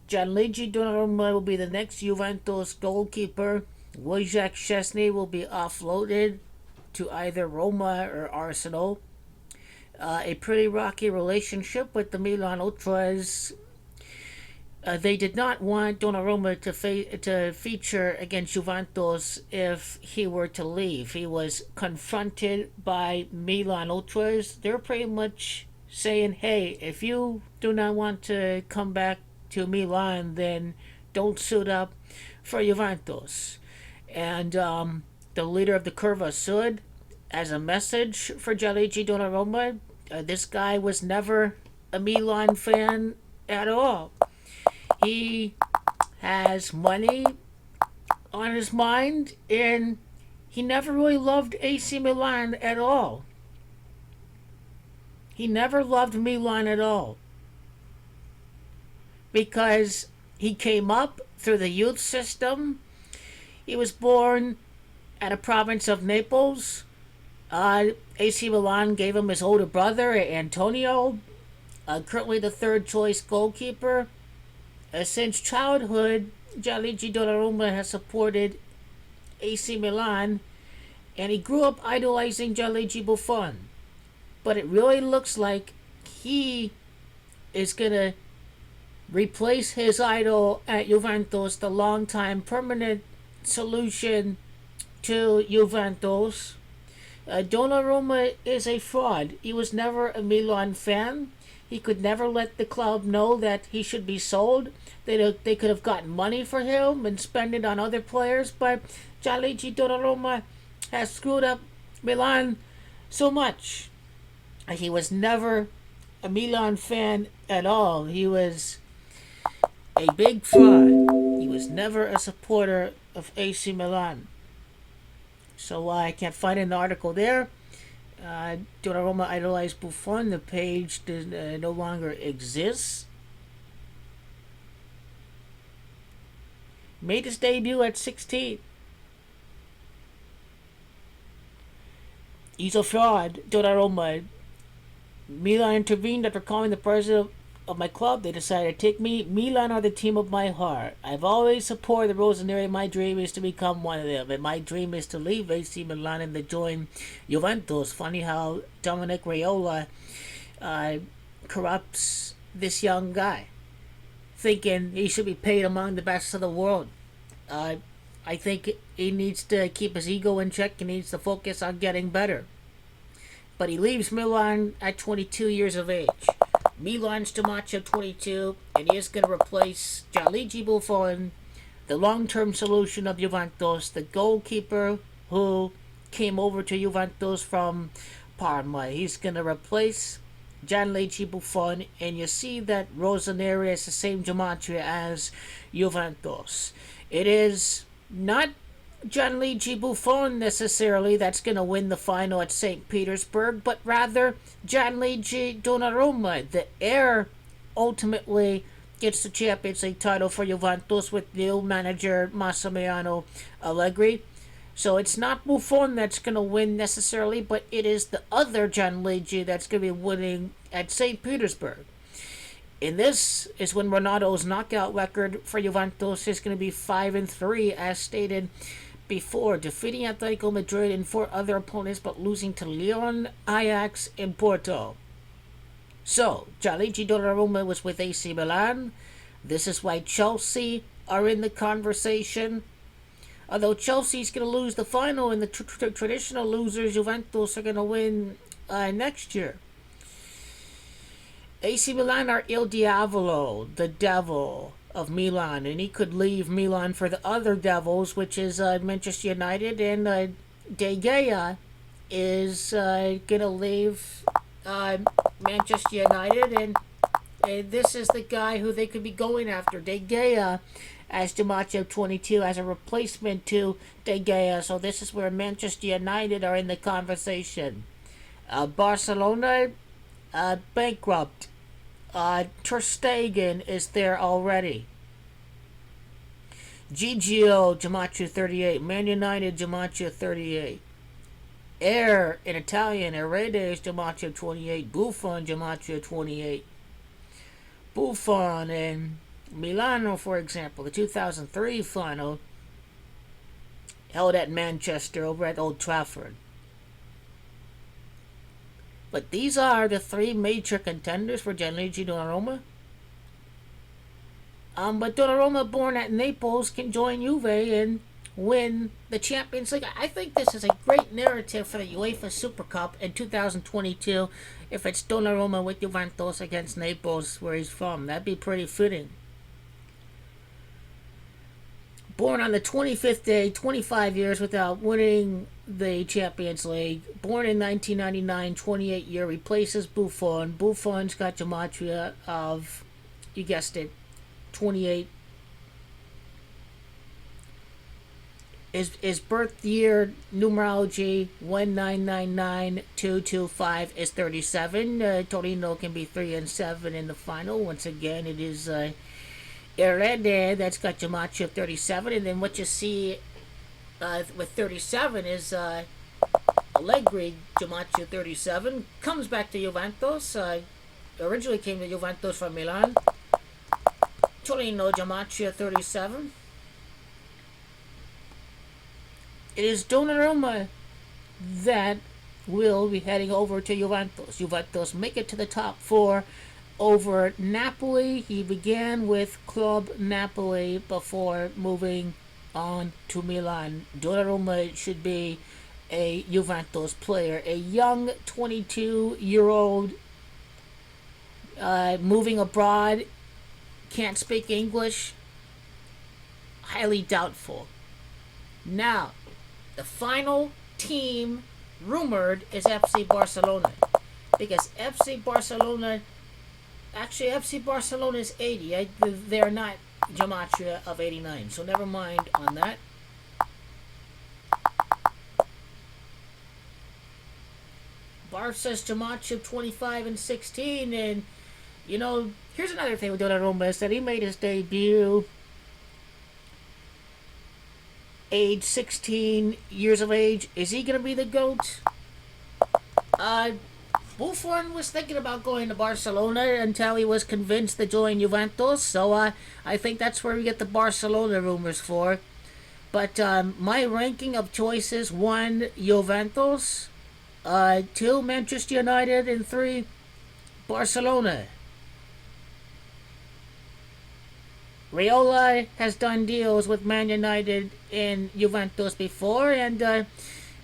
Gianluigi Donnarumma will be the next Juventus goalkeeper. Wojciech Szczesny will be offloaded to either Roma or Arsenal. A pretty rocky relationship with the Milan Ultras. They did not want Donnarumma to feature against Juventus if he were to leave. He was confronted by Milan Ultras. They're pretty much saying, hey, if you do not want to come back to Milan, then don't suit up for Juventus. And the leader of the Curva Sud, as a message for Gianluigi Donnarumma, this guy was never a Milan fan at all. He has money on his mind, and he never really loved AC Milan at all. He never loved Milan at all because he came up through the youth system. He was born at a province of Naples. AC Milan gave him his older brother, Antonio, currently the third choice goalkeeper. Since childhood, Gianluigi Donnarumma has supported AC Milan, and he grew up idolizing Gianluigi Buffon. But it really looks like he is going to replace his idol at Juventus, the long-time permanent solution to Juventus. Donnarumma is a fraud. He was never a Milan fan. He could never let the club know that he should be sold. They could have gotten money for him and spent it on other players, but Gianluigi Donnarumma has screwed up Milan so much. He was never a Milan fan at all. He was a big fraud. He was never a supporter of AC Milan. So I can't find an article there. Donnarumma idolized Buffon. The page no longer exists. Made his debut at 16. He's a fraud, Donnarumma. Milan intervened after calling the president of my club. They decided to take me. Milan are the team of my heart. I've always supported the Rossoneri. My dream is to become one of them, and my dream is to leave AC Milan and to join Juventus. Funny how Dominic Raiola corrupts this young guy, thinking he should be paid among the best of the world. I think he needs to keep his ego in check. He needs to focus on getting better. But he leaves Milan at 22 years of age. Milan's Giamaccio 22, and he is going to replace Gianluigi Buffon, the long-term solution of Juventus, the goalkeeper who came over to Juventus from Parma. He's going to replace Gianluigi Buffon, and you see that Rossoneri is the same Giamaccio as Juventus. It is not Gianluigi Buffon necessarily that's going to win the final at St. Petersburg, but rather Gianluigi Donnarumma. The heir ultimately gets the Champions League title for Juventus with new manager Massimiliano Allegri. So it's not Buffon that's going to win necessarily, but it is the other Gianluigi that's going to be winning at St. Petersburg. And this is when Ronaldo's knockout record for Juventus is going to be 5-3, as stated before, defeating Atletico Madrid and 4 other opponents, but losing to Lyon, Ajax, and Porto. So, Gianluigi Donnarumma was with AC Milan. This is why Chelsea are in the conversation. Although Chelsea's going to lose the final, and the traditional losers, Juventus, are going to win next year. AC Milan are Il Diavolo, the devil of Milan, and he could leave Milan for the other devils, which is Manchester United, and De Gea is going to leave Manchester United, and this is the guy who they could be going after, De Gea, as Giamaccio 22, as a replacement to De Gea. So this is where Manchester United are in the conversation. Barcelona, bankrupt. Ter Stegen is there already. Gigio, Giamaccio 38. Man United, Giamaccio 38. Heir in Italian, Heredes, Giamaccio 28. Buffon, Giamaccio 28. Buffon and Milano, for example, the 2003 final held at Manchester over at Old Trafford. But these are the three major contenders for Gianluigi Donnarumma. But Donnarumma, born at Naples, can join Juve and win the Champions League. I think this is a great narrative for the UEFA Super Cup in 2022 if it's Donnarumma with Juventus against Naples, where he's from. That'd be pretty fitting. Born on the 25th day, 25 years without winning the Champions League. Born in 1999, 28 year, replaces Buffon. Buffon's got gematria of, you guessed it, 28. His birth year numerology 1999225 is 37. Torino can be 3 and 7 in the final. Once again, it is Heir that's got gematria of 37, and then what you see with 37 is ALLEGRI gematria 37. Comes back to Juventus. Originally came to Juventus from Milan. Torino gematria 37. It is Donnarumma that will be heading over to Juventus. Juventus make it to the top four over Napoli. He began with Club Napoli before moving on to Milan. Donnarumma should be a Juventus player. A young 22-year-old moving abroad, can't speak English. Highly doubtful. Now, the final team rumored is FC Barcelona. Because FC Barcelona is 80. They're not gematria of 89. So never mind on that. Barca's gematria of 25 and 16. And, you know, here's another thing with Donnarumma is that he made his debut age 16 years of age. Is he going to be the GOAT? Buffon was thinking about going to Barcelona until he was convinced to join Juventus. So I think that's where we get the Barcelona rumors for. But my ranking of choices: 1, Juventus, 2, Manchester United, and 3, Barcelona. Raiola has done deals with Man United and Juventus before, and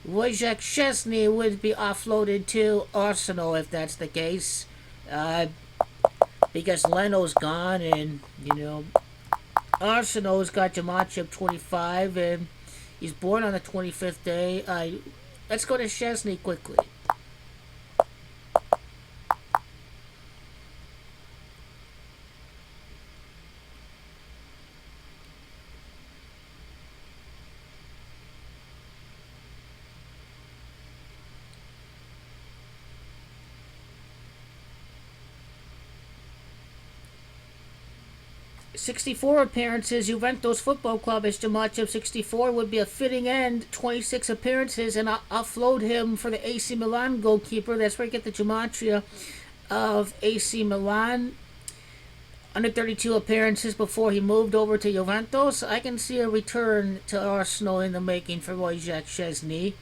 Wojciech Szczesny would be offloaded to Arsenal if that's the case, because Leno's gone, and you know Arsenal's got gematria of 25, and he's born on the 25th day. Let's go to Szczesny quickly. 64 appearances, Juventus Football Club. His gematria of 64 would be a fitting end. 26 appearances, and I'll offload him for the AC Milan goalkeeper. That's where you get the gematria of AC Milan. Under 32 appearances before he moved over to Juventus. I can see a return to Arsenal in the making for Wojciech Szczesny.